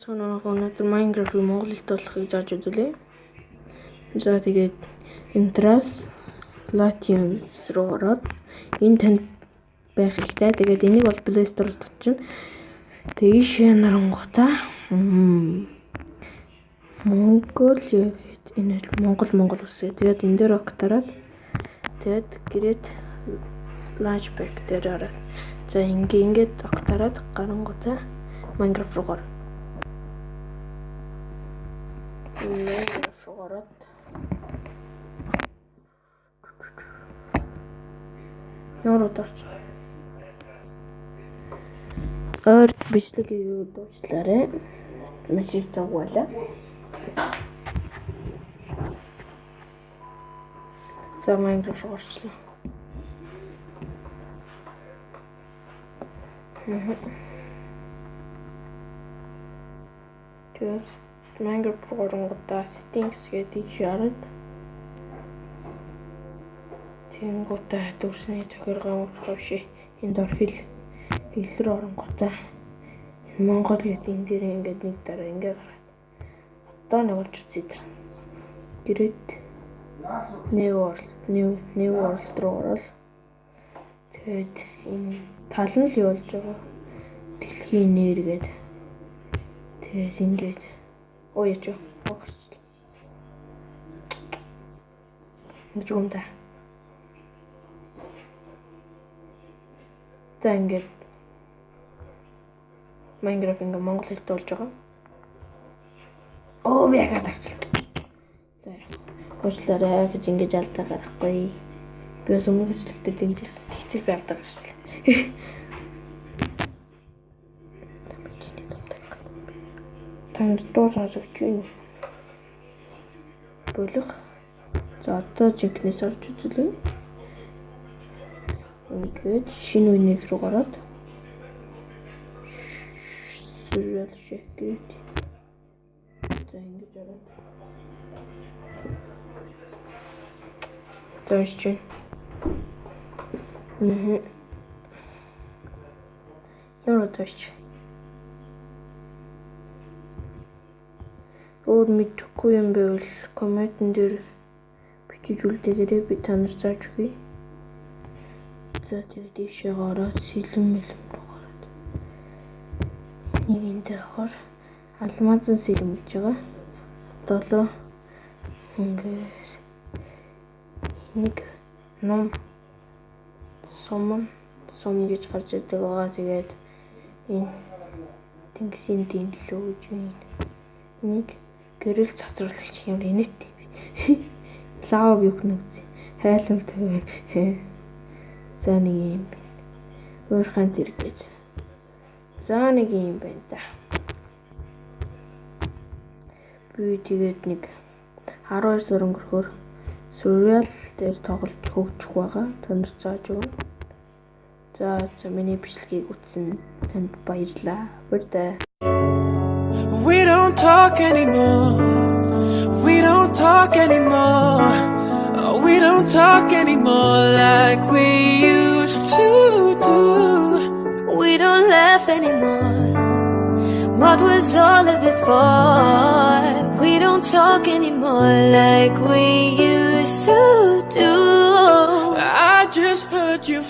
Цаанаа өнөөдөр Minecraft-ийг Монгол хэлд болохыг зааж үзүүлье. За тэгээд Intras Latiums руу ороод энэ танд байх хэрэгтэй. Тэгээд энийг бол Play Store-оос татчихна. Тэгээд ийшээ нарангуудаа Монгол яг энэ Монгол үсээ. Тэгээд энэ дээр октараад тэгээд гэрээд Launchpad дээр ороод за ингээд октараад гарангуудаа Minecraft руу ороо. Minecraft руу ороод Яаруу тарч. Орд бичлэгийг дуучлаарай. Машиг цагуулаа. За Minecraft руу орчлоо. Just Minecraft програмуудаа settings гэдэг шаард. Тэнгуудаа дүрсний захиргаа хавши энд ор хэлээр оронгуудаа Монгол гэдэг энэ дээр ингээд нэг дараа ингээд гараад. Одоо нэг олж үзье та. Гэрээд New World руу орол. Тэгээд энэ тал нь л юу болж байгаа? Дэлхийн нэр гээд. Тэгээд ингээд яач вэ? Нэг юм да. За ингээд Minecraft ингээ Монгол хэлд болж байгаа. Би яагаад тарчлаа. За уучлаарай гэж ингэж алдаа гарахгүй. Би бас өмнө хэвчлэгтэй дэгжсэн. Тэгтээ би алдаа гарчлаа. Танд дуу сонсогч байна. Болох. За одоо жинкнээс орж үзлээ. Ингээд шинэ үеийг рүү гараад Surreal Shacket. За ингэж ороод. Төвч. Яаруу төвч. Өөр мэдхгүй юм байвал комментэн дээр бичиж үлдээгээрэй, би танаар зааж өгье. За тэгээд ийшээ гараад сэлэм руу гараад. Нэг энэ хор алмазын сэлэм гэж байгаа. 7 ингээд нэг ном сум гэж гарч ирдэг байгаа. Тэгээд энэ тэнгисийн дэнлүү гэж байна. Нэг гэрэл цацруулагч юм инээт. Лаваг юу гэнэ. Хайлам тавь. За нэг юм. Уурхан зэрэг гэж. За нэг юм байна да. Би тэгээд нэг 12 сар өнгөрөхөөр Surreal дээр тоглож хөгжих байгаа. Танд зааж өгнө. За миний бичлэгийг үзсэн танд баярлалаа. Баярлалаа. We don't talk anymore. We don't talk anymore. Oh, we don't talk anymore like we used to do. We don't laugh anymore. What was all of it for? We don't talk anymore like we used to do. I just heard you